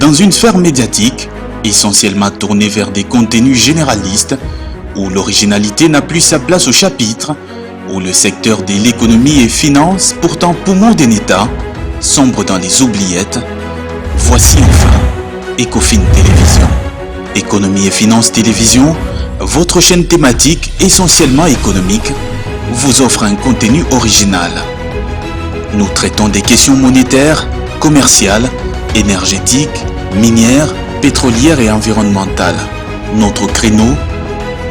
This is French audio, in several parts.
Dans une sphère médiatique, essentiellement tournée vers des contenus généralistes, où l'originalité n'a plus sa place au chapitre, où le secteur de l'économie et finance, pourtant poumon d'un État, sombre dans les oubliettes, voici enfin Ecofin Télévision. Économie et finance télévision, votre chaîne thématique essentiellement économique, vous offre un contenu original. Nous traitons des questions monétaires, commerciales, énergétiques, minières, pétrolières et environnementales. Notre créneau,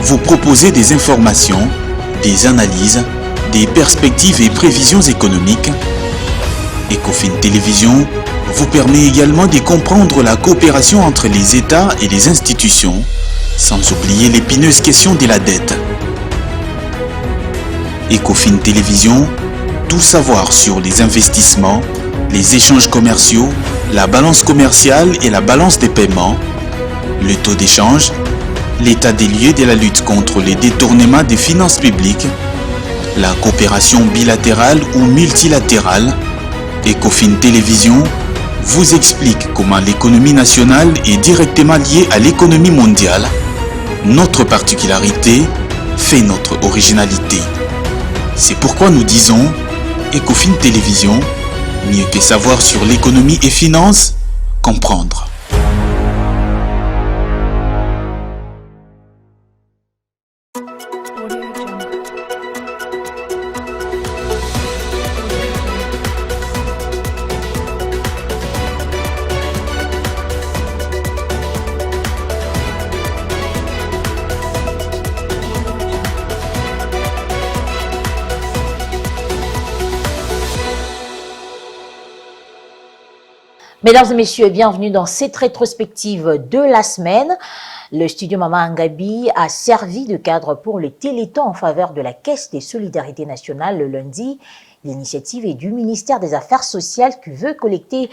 vous proposer des informations, des analyses, des perspectives et prévisions économiques. Ecofin Télévision vous permet également de comprendre la coopération entre les États et les institutions, sans oublier l'épineuse question de la dette. Ecofin Télévision, tout savoir sur les investissements, les échanges commerciaux, la balance commerciale et la balance des paiements, le taux d'échange, l'état des lieux de la lutte contre les détournements des finances publiques, la coopération bilatérale ou multilatérale. Ecofin Télévision vous explique comment l'économie nationale est directement liée à l'économie mondiale. Notre particularité fait notre originalité. C'est pourquoi nous disons Ecofin Télévision, mieux que savoir sur l'économie et finance, comprendre. Mesdames et messieurs, bienvenue dans cette rétrospective de la semaine. Le studio Maman Angabi a servi de cadre pour le Téléthon en faveur de la Caisse des Solidarités Nationales le lundi. L'initiative est du ministère des Affaires sociales qui veut collecter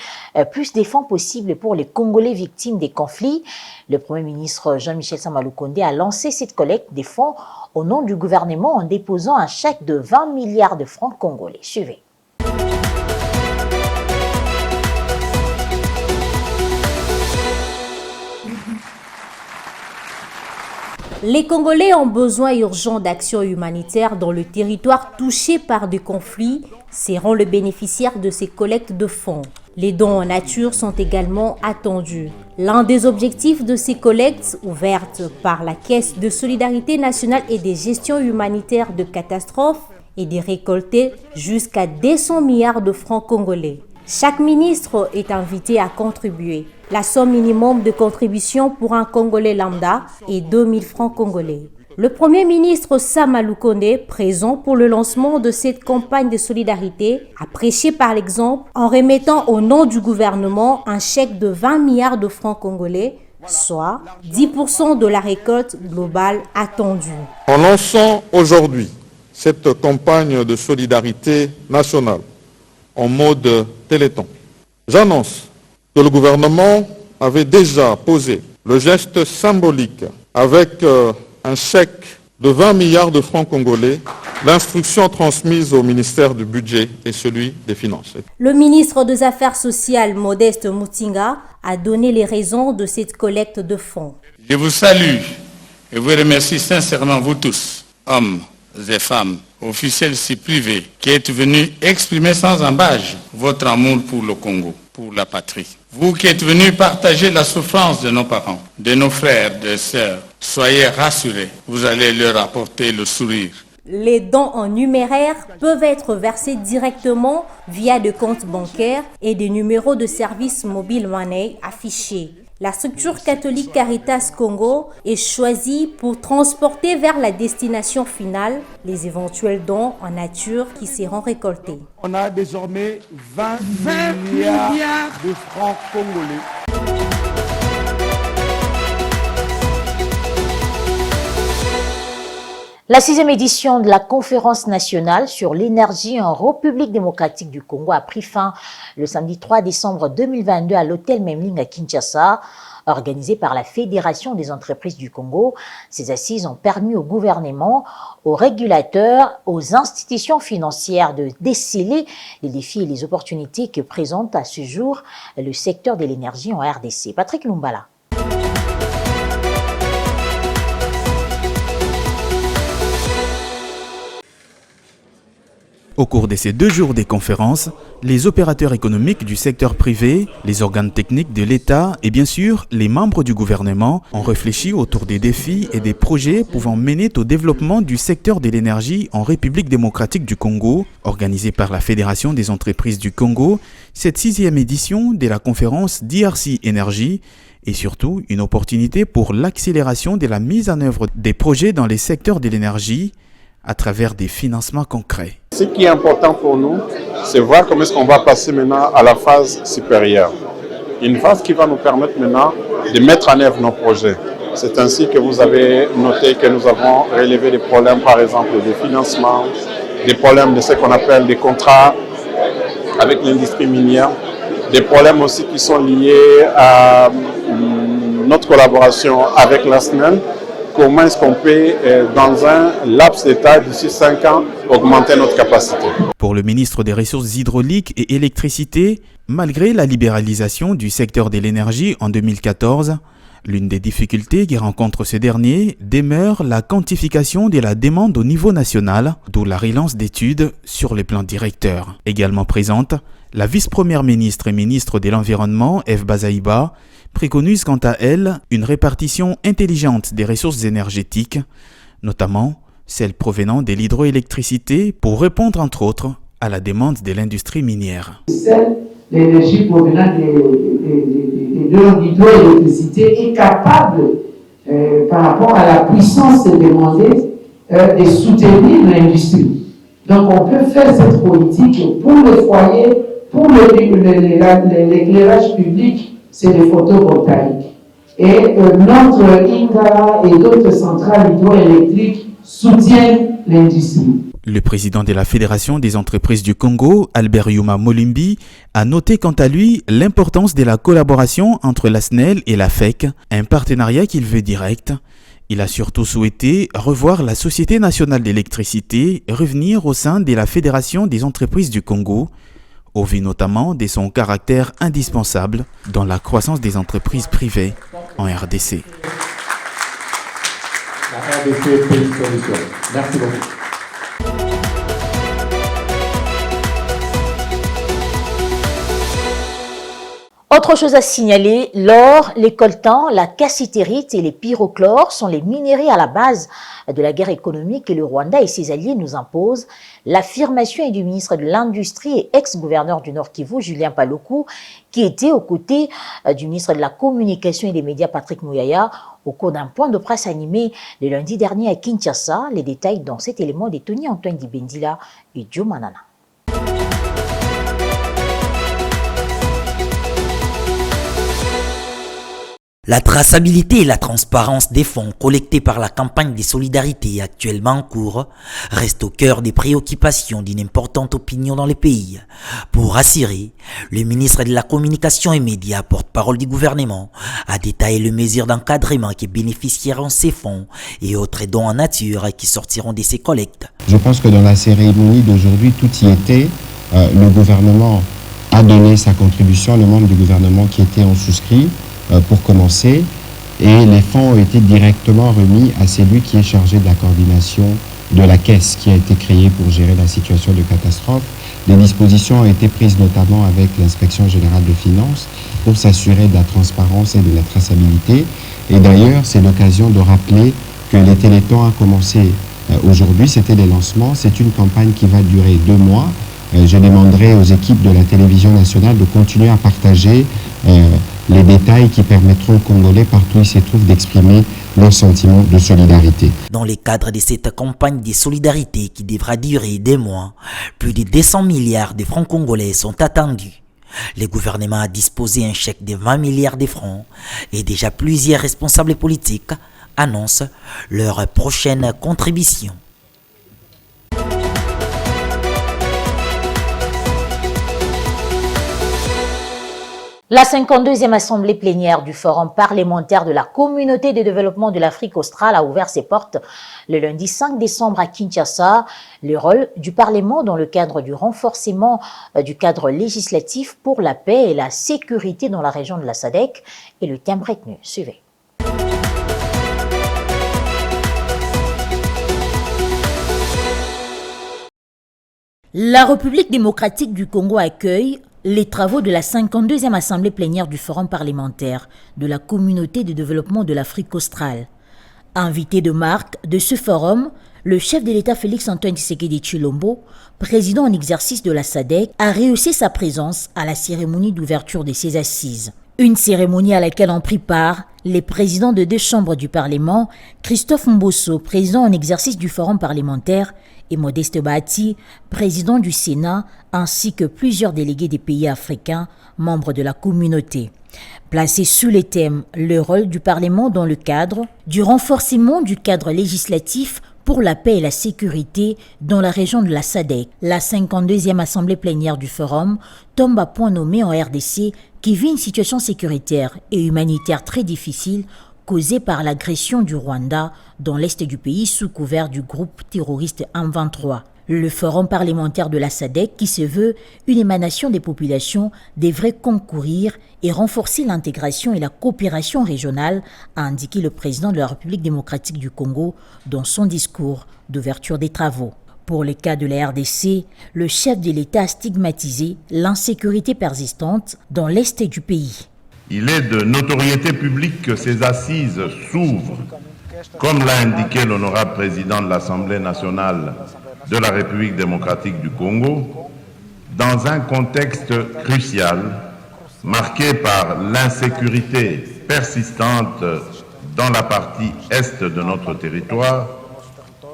plus de fonds possibles pour les Congolais victimes des conflits. Le Premier ministre Jean-Michel Samaloukonde a lancé cette collecte des fonds au nom du gouvernement en déposant un chèque de 20 milliards de francs congolais. Suivez. Les Congolais ont besoin urgent d'actions humanitaires dans le territoire touché par des conflits, seront le bénéficiaire de ces collectes de fonds. Les dons en nature sont également attendus. L'un des objectifs de ces collectes, ouvertes par la Caisse de solidarité nationale et des gestions humanitaires de catastrophes, est de récolter jusqu'à 200 milliards de francs congolais. Chaque ministre est invité à contribuer. La somme minimum de contribution pour un Congolais lambda est 2000 francs congolais. Le Premier ministre Samaloukonde, présent pour le lancement de cette campagne de solidarité, a prêché par l'exemple en remettant au nom du gouvernement un chèque de 20 milliards de francs congolais, soit 10% de la récolte globale attendue. En lançant aujourd'hui cette campagne de solidarité nationale en mode Téléthon, j'annonce que le gouvernement avait déjà posé le geste symbolique avec un chèque de 20 milliards de francs congolais, l'instruction transmise au ministère du Budget et celui des Finances. Le ministre des Affaires sociales, Modeste Mutinga, a donné les raisons de cette collecte de fonds. Je vous salue et vous remercie sincèrement, vous tous, hommes et femmes, officiels et privés, qui êtes venus exprimer sans embâche votre amour pour le Congo, pour la patrie. Vous qui êtes venus partager la souffrance de nos parents, de nos frères, de sœurs, soyez rassurés, vous allez leur apporter le sourire. Les dons en numéraire peuvent être versés directement via des comptes bancaires et des numéros de service mobile money affichés. La structure catholique Caritas Congo est choisie pour transporter vers la destination finale les éventuels dons en nature qui seront récoltés. On a désormais 20 milliards de francs congolais. La 6e édition de la conférence nationale sur l'énergie en République démocratique du Congo a pris fin le samedi 3 décembre 2022 à l'hôtel Memling à Kinshasa, organisée par la Fédération des entreprises du Congo. Ces assises ont permis au gouvernement, aux régulateurs, aux institutions financières de déceler les défis et les opportunités que présente à ce jour le secteur de l'énergie en RDC. Patrick Lumbala. Au cours de ces 2 jours des conférences, les opérateurs économiques du secteur privé, les organes techniques de l'État et bien sûr les membres du gouvernement ont réfléchi autour des défis et des projets pouvant mener au développement du secteur de l'énergie en République démocratique du Congo. Organisée par la Fédération des entreprises du Congo, cette 6e édition de la conférence DRC Énergie est surtout une opportunité pour l'accélération de la mise en œuvre des projets dans les secteurs de l'énergie à travers des financements concrets. Ce qui est important pour nous, c'est voir comment est-ce qu'on va passer maintenant à la phase supérieure. Une phase qui va nous permettre maintenant de mettre en œuvre nos projets. C'est ainsi que vous avez noté que nous avons relevé des problèmes, par exemple, de financement, des problèmes de ce qu'on appelle des contrats avec l'industrie minière, des problèmes aussi qui sont liés à notre collaboration avec la SNEL. Comment est-ce qu'on peut, dans un laps d'état d'ici 5 ans, augmenter notre capacité. Pour le ministre des Ressources hydrauliques et électricité, malgré la libéralisation du secteur de l'énergie en 2014, l'une des difficultés qui rencontre ce dernier demeure la quantification de la demande au niveau national, d'où la relance d'études sur les plans directeurs. Également présente, la vice-première ministre et ministre de l'Environnement, Eve Bazaïba, préconise quant à elle une répartition intelligente des ressources énergétiques, notamment celles provenant de l'hydroélectricité, pour répondre entre autres à la demande de l'industrie minière. L'énergie provenant de l'hydroélectricité est capable, par rapport à la puissance demandée, de soutenir l'industrie. Donc on peut faire cette politique pour les foyers, pour l'éclairage public. C'est des photovoltaïques. Et notre Ingala et d'autres centrales hydroélectriques soutiennent l'industrie. Le président de la Fédération des entreprises du Congo, Albert Yuma Molimbi, a noté quant à lui l'importance de la collaboration entre la SNEL et la FEC, un partenariat qu'il veut direct. Il a surtout souhaité revoir la Société nationale d'électricité revenir au sein de la Fédération des entreprises du Congo, au vu notamment de son caractère indispensable dans la croissance des entreprises privées en RDC. La RDC fait une solution. Merci beaucoup. Autre chose à signaler, l'or, les coltans, la cassitérite et les pyrochlores sont les minéraux à la base de la guerre économique que le Rwanda et ses alliés nous imposent. L'affirmation est du ministre de l'Industrie et ex-gouverneur du Nord Kivu, Julien Paluku, qui était aux côtés du ministre de la Communication et des Médias, Patrick Muyaya, au cours d'un point de presse animé le lundi dernier à Kinshasa. Les détails dans cet élément de Tony Antoine Dibendila et Joe Manana. La traçabilité et la transparence des fonds collectés par la campagne des solidarités actuellement en cours restent au cœur des préoccupations d'une importante opinion dans le pays. Pour assurer, le ministre de la Communication et Médias, porte-parole du gouvernement, a détaillé les mesures d'encadrement qui bénéficieront ces fonds et autres dons en nature qui sortiront de ces collectes. Je pense que dans la cérémonie d'aujourd'hui, tout y était. Le gouvernement a donné sa contribution, les membres du gouvernement qui étaient en souscrit, pour commencer, et les fonds ont été directement remis à celui qui est chargé de la coordination de la caisse qui a été créée pour gérer la situation de catastrophe. Les dispositions ont été prises notamment avec l'inspection générale de finances pour s'assurer de la transparence et de la traçabilité. Et d'ailleurs, c'est l'occasion de rappeler que les téléthons ont commencé aujourd'hui, c'était les lancements, c'est une campagne qui va durer 2 mois. Je demanderai aux équipes de la télévision nationale de continuer à partager les détails qui permettront aux Congolais partout où ils se trouvent d'exprimer leur sentiment de solidarité. Dans le cadre de cette campagne de solidarité qui devra durer des mois, plus de 200 milliards de francs congolais sont attendus. Le gouvernement a disposé un chèque de 20 milliards de francs et déjà plusieurs responsables politiques annoncent leur prochaine contribution. La 52e assemblée plénière du Forum parlementaire de la Communauté de développement de l'Afrique australe a ouvert ses portes le lundi 5 décembre à Kinshasa. Le rôle du Parlement dans le cadre du renforcement du cadre législatif pour la paix et la sécurité dans la région de la SADC est le thème retenu. Suivez. La République démocratique du Congo accueille les travaux de la 52e assemblée plénière du Forum parlementaire de la Communauté de développement de l'Afrique australe. Invité de marque de ce forum, le chef de l'État Félix-Antoine Tshisekedi Tshilombo, président en exercice de la SADC, a rehaussé sa présence à la cérémonie d'ouverture de ses assises. Une cérémonie à laquelle ont pris part les présidents de 2 chambres du Parlement, Christophe Mbosso, président en exercice du Forum parlementaire, et Modeste Bahati, président du Sénat, ainsi que plusieurs délégués des pays africains, membres de la communauté. Placé sous les thèmes « Le rôle du Parlement dans le cadre du renforcement du cadre législatif pour la paix et la sécurité dans la région de la SADC », la 52e assemblée plénière du Forum tombe à point nommé en RDC qui vit une situation sécuritaire et humanitaire très difficile causée par l'agression du Rwanda dans l'est du pays sous couvert du groupe terroriste M23. Le Forum parlementaire de la SADC, qui se veut une émanation des populations, devrait concourir et renforcer l'intégration et la coopération régionale, a indiqué le président de la République démocratique du Congo dans son discours d'ouverture des travaux. Pour le cas de la RDC, le chef de l'État a stigmatisé l'insécurité persistante dans l'est du pays. Il est de notoriété publique que ces assises s'ouvrent, comme l'a indiqué l'honorable président de l'Assemblée nationale de la République démocratique du Congo, dans un contexte crucial marqué par l'insécurité persistante dans la partie est de notre territoire,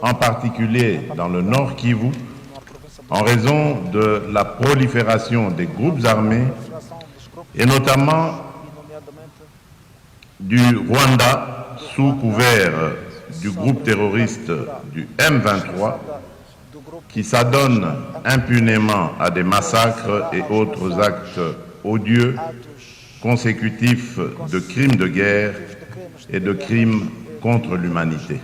en particulier dans le Nord Kivu, en raison de la prolifération des groupes armés et notamment du Rwanda sous couvert du groupe terroriste du M23 qui s'adonne impunément à des massacres et autres actes odieux consécutifs de crimes de guerre et de crimes contre l'humanité.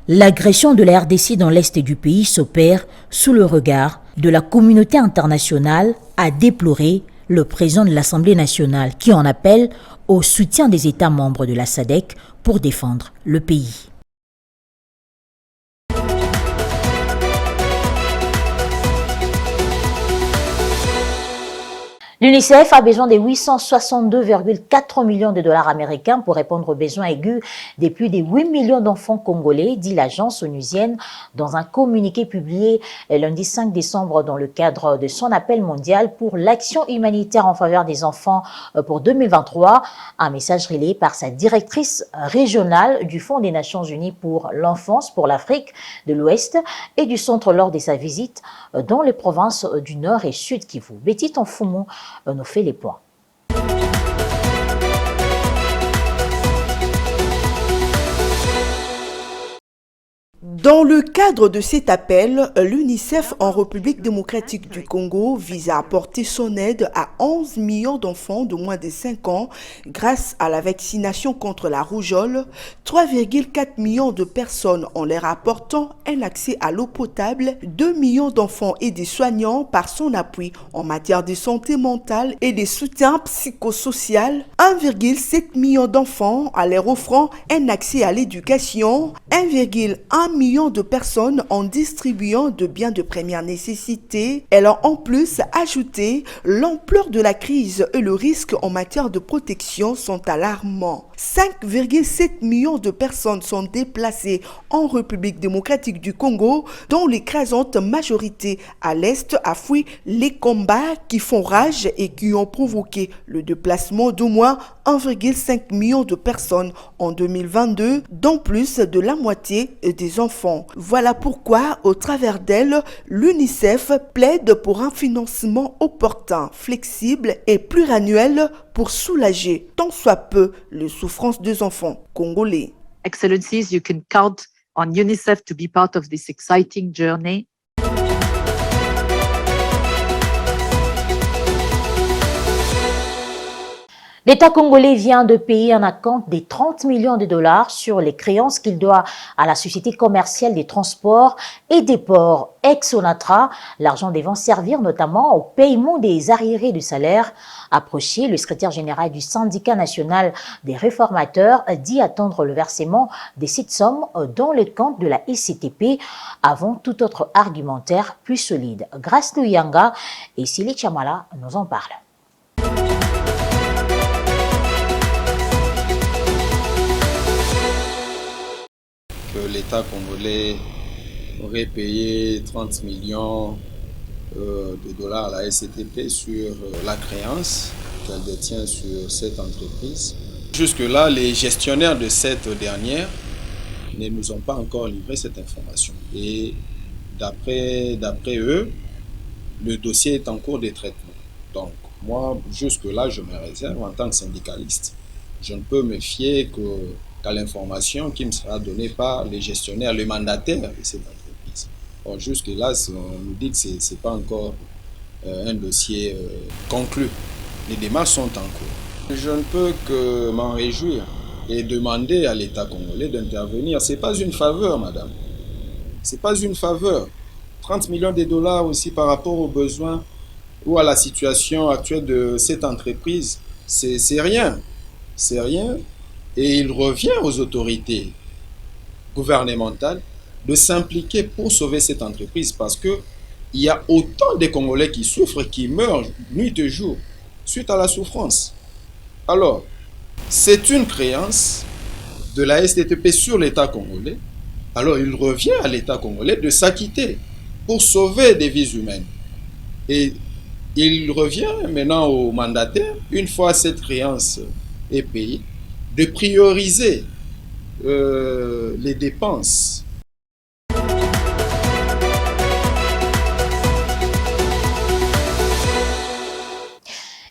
L'agression de la RDC dans l'est du pays s'opère sous le regard de la communauté internationale, a déploré le président de l'Assemblée nationale qui en appelle au soutien des États membres de la SADC pour défendre le pays. L'UNICEF a besoin de 862,4 millions de dollars américains pour répondre aux besoins aigus des plus de 8 millions d'enfants congolais, dit l'agence onusienne dans un communiqué publié lundi 5 décembre dans le cadre de son appel mondial pour l'action humanitaire en faveur des enfants pour 2023. Un message relayé par sa directrice régionale du Fonds des Nations Unies pour l'enfance pour l'Afrique de l'Ouest et du Centre lors de sa visite dans les provinces du Nord et Sud Kivu. Betty Tonfumo nous fait les points. Dans le cadre de cet appel, l'UNICEF en République démocratique du Congo vise à apporter son aide à 11 millions d'enfants de moins de 5 ans grâce à la vaccination contre la rougeole. 3,4 millions de personnes en leur apportant un accès à l'eau potable, 2 millions d'enfants et des soignants par son appui en matière de santé mentale et de soutien psychosocial, 1,7 million d'enfants en leur offrant un accès à l'éducation, 1,1 million de personnes en distribuant de biens de première nécessité. Elle a en plus ajouté l'ampleur de la crise et le risque en matière de protection sont alarmants. 5,7 millions de personnes sont déplacées en République démocratique du Congo, dont l'écrasante majorité à l'Est a fui les combats qui font rage et qui ont provoqué le déplacement d'au moins 1,5 million de personnes en 2022, dont plus de la moitié des enfants. Voilà pourquoi, au travers d'elle, l'UNICEF plaide pour un financement opportun, flexible et pluriannuel pour soulager tant soit peu les souffrances des enfants congolais. Excellencies, you can count on UNICEF to be part of this exciting journey. L'État congolais vient de payer un acompte de 30 millions de dollars sur les créances qu'il doit à la Société commerciale des transports et des ports ex-Onatra. L'argent devant servir notamment au paiement des arriérés de salaire. Approché, le secrétaire général du syndicat national des réformateurs dit attendre le versement de cette somme dans le compte de la SCTP avant tout autre argumentaire plus solide. Grace Luyanga et Sili Chamala nous en parlent. Que l'État congolais aurait payé 30 millions de dollars à la SCTP sur la créance qu'elle détient sur cette entreprise. Jusque-là, les gestionnaires de cette dernière ne nous ont pas encore livré cette information. Et d'après eux, le dossier est en cours de traitement. Donc, moi, jusque-là, je me réserve en tant que syndicaliste. Je ne peux me fier qu'à l'information qui me sera donnée par les gestionnaires, le mandataire de cette entreprise. Or, jusque-là, on nous dit que ce n'est pas encore un dossier conclu. Les démarches sont en cours. Je ne peux que m'en réjouir et demander à l'État congolais d'intervenir. Ce n'est pas une faveur, madame. Ce n'est pas une faveur. 30 millions de dollars aussi par rapport aux besoins ou à la situation actuelle de cette entreprise, c'est rien. C'est rien. Et il revient aux autorités gouvernementales de s'impliquer pour sauver cette entreprise parce qu'il y a autant de Congolais qui souffrent, qui meurent nuit et jour suite à la souffrance. Alors, c'est une créance de la STTP sur l'État congolais. Alors, il revient à l'État congolais de s'acquitter pour sauver des vies humaines. Et il revient maintenant au mandataire, une fois cette créance est payée, de prioriser les dépenses.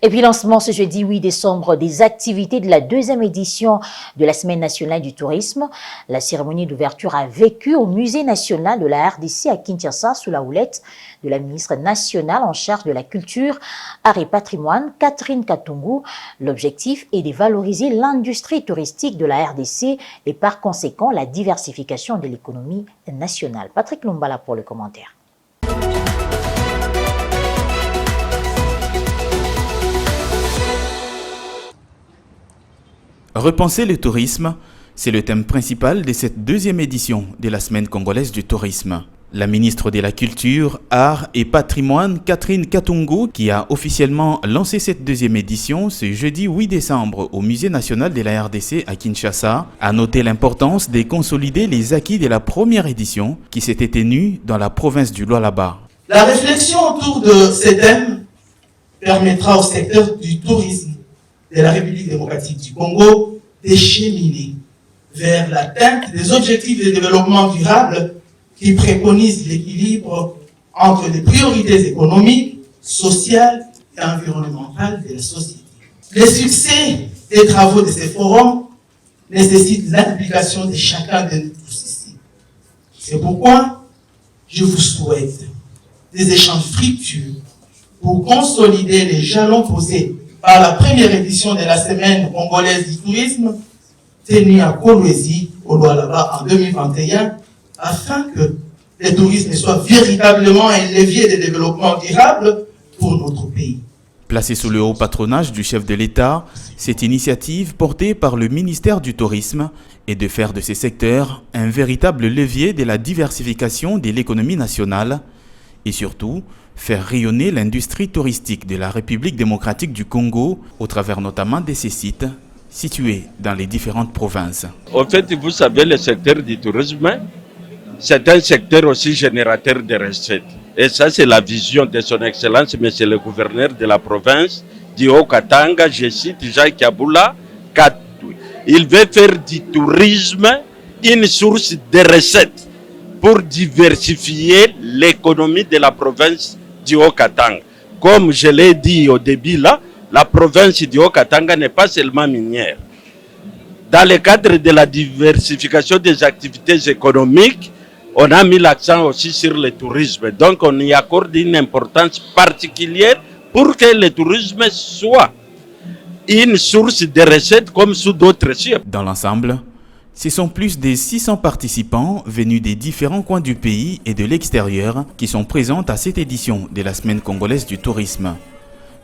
Et puis lancement ce jeudi 8 décembre des activités de la deuxième édition de la Semaine nationale du tourisme. La cérémonie d'ouverture a vécu au Musée national de la RDC à Kinshasa sous la houlette de la ministre nationale en charge de la culture, art et patrimoine, Catherine Katungu. L'objectif est de valoriser l'industrie touristique de la RDC et par conséquent la diversification de l'économie nationale. Patrick Lumbala pour le commentaire. Repenser le tourisme, c'est le thème principal de cette deuxième édition de la Semaine congolaise du tourisme. La ministre de la Culture, Art et Patrimoine, Catherine Katungu, qui a officiellement lancé cette deuxième édition ce jeudi 8 décembre au Musée national de la RDC à Kinshasa, a noté l'importance de consolider les acquis de la première édition qui s'était tenue dans la province du Lualaba. La réflexion autour de ces thèmes permettra au secteur du tourisme de la République démocratique du Congo d'écheminer vers l'atteinte des objectifs de développement durable qui préconisent l'équilibre entre les priorités économiques, sociales et environnementales de la société. Le succès des travaux de ces forums nécessite l'implication de chacun de nous tous ici. C'est pourquoi je vous souhaite des échanges fructueux pour consolider les jalons posés par la première édition de la Semaine congolaise du tourisme, tenue à Kolwezi, au Lualaba, en 2021, afin que le tourisme soit véritablement un levier de développement durable pour notre pays. Placée sous le haut patronage du chef de l'État, cette initiative portée par le ministère du Tourisme est de faire de ces secteurs un véritable levier de la diversification de l'économie nationale et surtout faire rayonner l'industrie touristique de la République démocratique du Congo au travers notamment de ses sites situés dans les différentes provinces. En fait, vous savez, le secteur du tourisme, c'est un secteur aussi générateur de recettes. Et ça, c'est la vision de son Excellence, Monsieur le gouverneur de la province du Haut-Katanga, je cite Jacques Kaboula, il veut faire du tourisme une source de recettes pour diversifier l'économie de la province du Haut-Katanga. Comme je l'ai dit au début là, la province du Haut-Katanga n'est pas seulement minière. Dans le cadre de la diversification des activités économiques, on a mis l'accent aussi sur le tourisme. Donc on y accorde une importance particulière pour que le tourisme soit une source de recettes comme sous d'autres cieux. Dans l'ensemble, ce sont plus de 600 participants venus des différents coins du pays et de l'extérieur qui sont présents à cette édition de la Semaine congolaise du tourisme,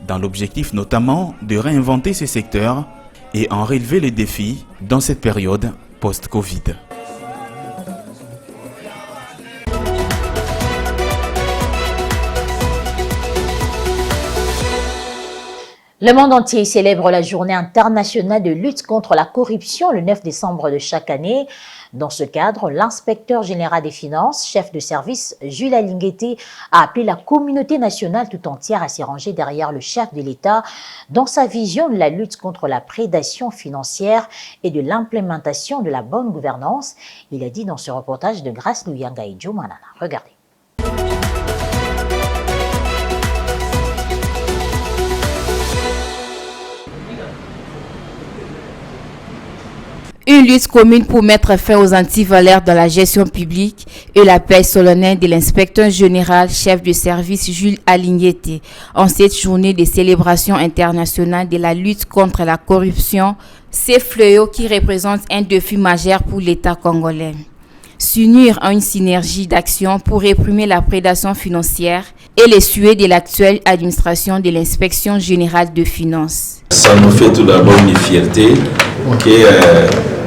dans l'objectif notamment de réinventer ce secteur et en relever les défis dans cette période post-Covid. Le monde entier célèbre la journée internationale de lutte contre la corruption le 9 décembre de chaque année. Dans ce cadre, l'inspecteur général des finances, chef de service Jules Alinguete, a appelé la communauté nationale tout entière à s'y ranger derrière le chef de l'État dans sa vision de la lutte contre la prédation financière et de l'implémentation de la bonne gouvernance. Il a dit dans ce reportage de Grace Luyanga et Joe Manana. Regardez. Une lutte commune pour mettre fin aux antivaleurs dans la gestion publique et l'appel solennel de l'inspecteur général chef de service Jules Alinguete en cette journée de célébration internationale de la lutte contre la corruption, ces fléaux qui représentent un défi majeur pour l'État congolais. S'unir à une synergie d'action pour réprimer la prédation financière et les souhaits de l'actuelle administration de l'inspection générale de finances. Ça nous fait tout d'abord une fierté que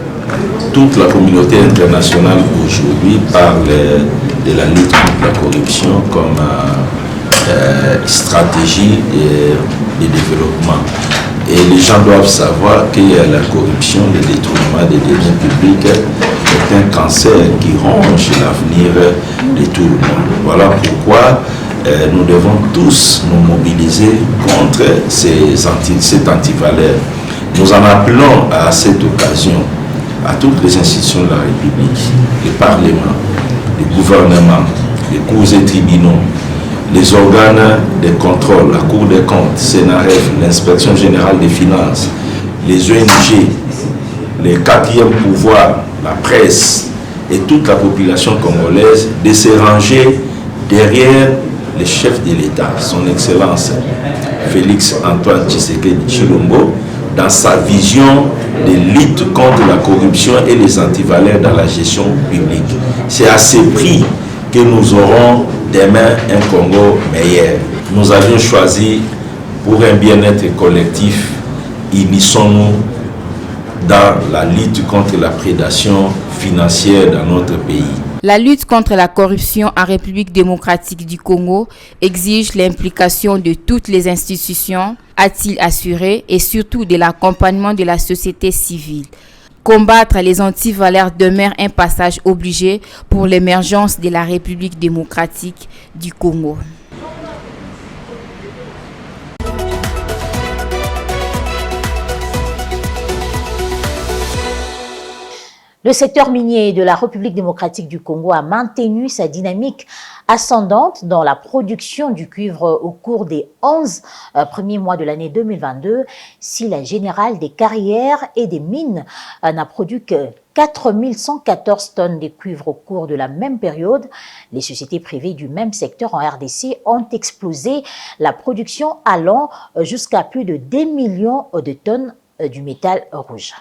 toute la communauté internationale aujourd'hui parle de la lutte contre la corruption comme stratégie de développement. Et les gens doivent savoir que la corruption, le détournement des deniers publics est un cancer qui ronge l'avenir de tout le monde. Voilà pourquoi nous devons tous nous mobiliser contre cette antivaleur. Nous en appelons à cette occasion à toutes les institutions de la République, le Parlement, le gouvernement, les cours et tribunaux, les organes de contrôle, la Cour des comptes, CNRF, l'Inspection générale des finances, les ONG, les quatrièmes pouvoirs, la presse et toute la population congolaise de se ranger derrière le chef de l'État, son Excellence Félix Antoine Tshisekedi Tshilombo, dans sa vision de lutte contre la corruption et les antivaleurs dans la gestion publique. C'est à ce prix que nous aurons demain un Congo meilleur. Nous avions choisi pour un bien-être collectif, unissons-nous dans la lutte contre la prédation financière dans notre pays. La lutte contre la corruption en République démocratique du Congo exige l'implication de toutes les institutions, a-t-il assuré, et surtout de l'accompagnement de la société civile. Combattre les antivaleurs demeure un passage obligé pour l'émergence de la République démocratique du Congo. Le secteur minier de la République démocratique du Congo a maintenu sa dynamique ascendante dans la production du cuivre au cours des 11 premiers mois de l'année 2022. Si la Générale des carrières et des mines n'a produit que 4114 tonnes de cuivre au cours de la même période, les sociétés privées du même secteur en RDC ont explosé la production allant jusqu'à plus de 2 millions de tonnes du métal rouge.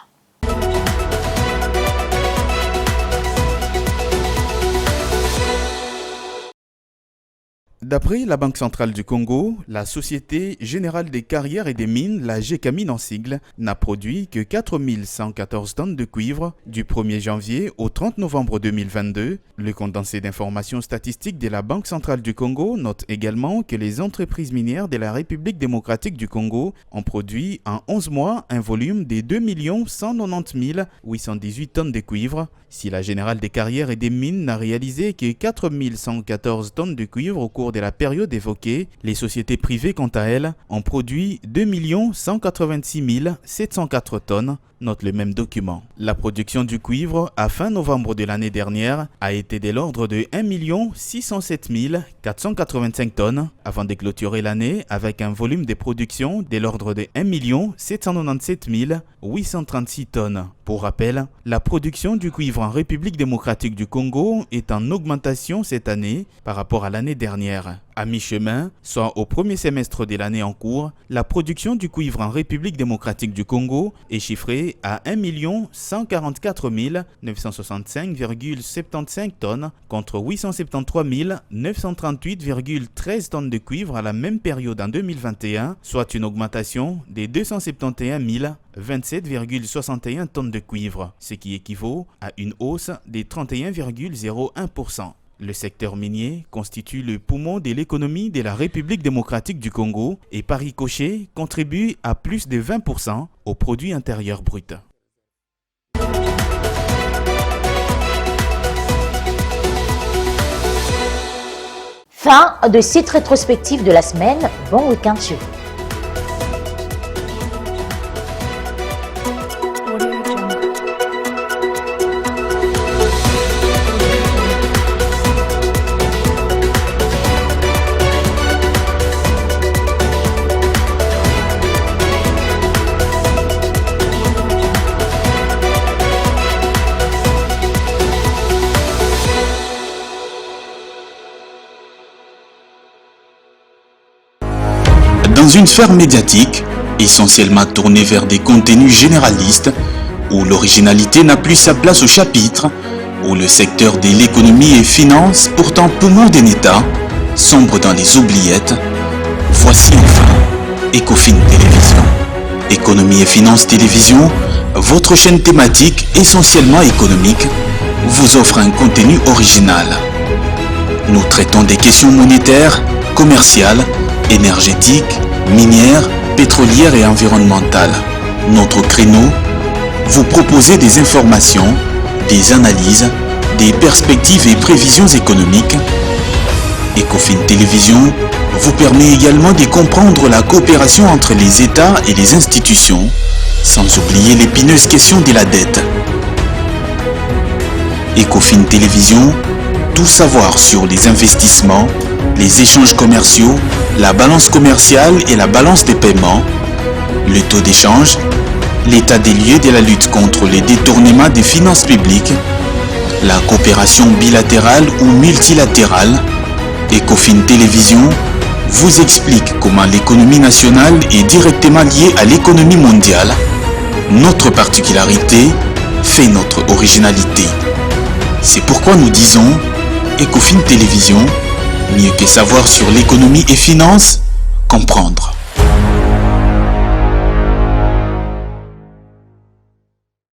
D'après la Banque centrale du Congo, la Société générale des carrières et des mines, la GECAMINE en sigle, n'a produit que 4114 tonnes de cuivre du 1er janvier au 30 novembre 2022. Le condensé d'informations statistiques de la Banque centrale du Congo note également que les entreprises minières de la République démocratique du Congo ont produit en 11 mois un volume de 2 190 818 tonnes de cuivre. Si la Générale des carrières et des mines n'a réalisé que 4114 tonnes de cuivre au cours de de la période évoquée, les sociétés privées, quant à elles, ont produit 2 186 704 tonnes, note le même document. La production du cuivre à fin novembre de l'année dernière a été de l'ordre de 1 607 485 tonnes avant de clôturer l'année avec un volume de production de l'ordre de 1 797 836 tonnes. Pour rappel, la production du cuivre en République démocratique du Congo est en augmentation cette année par rapport à l'année dernière. À mi-chemin, soit au premier semestre de l'année en cours, la production du cuivre en République démocratique du Congo est chiffrée à 1 144 965,75 tonnes contre 873 938,13 tonnes de cuivre à la même période en 2021, soit une augmentation de 271 27,61 tonnes de cuivre, ce qui équivaut à une hausse de 31,01%. Le secteur minier constitue le poumon de l'économie de la République démocratique du Congo et par ricochet contribue à plus de 20% au produit intérieur brut. Fin de cette rétrospective de la semaine. Bon week-end sur vous. Dans une sphère médiatique, essentiellement tournée vers des contenus généralistes, où l'originalité n'a plus sa place au chapitre, où le secteur de l'économie et finance, pourtant poumon d'un État, sombre dans les oubliettes, voici enfin Ecofin Télévision. Économie et finance télévision, votre chaîne thématique essentiellement économique, vous offre un contenu original. Nous traitons des questions monétaires, commerciales, énergétiques, minières, pétrolières et environnementales. Notre créneau, vous proposer des informations, des analyses, des perspectives et prévisions économiques. Ecofin Télévision vous permet également de comprendre la coopération entre les États et les institutions, sans oublier l'épineuse question de la dette. Ecofin Télévision, tout savoir sur les investissements, les échanges commerciaux, la balance commerciale et la balance des paiements, le taux d'échange, l'état des lieux de la lutte contre les détournements des finances publiques, la coopération bilatérale ou multilatérale. Ecofin Télévision vous explique comment l'économie nationale est directement liée à l'économie mondiale. Notre particularité fait notre originalité. C'est pourquoi nous disons Ecofin Télévision, mieux que savoir sur l'économie et finances, comprendre.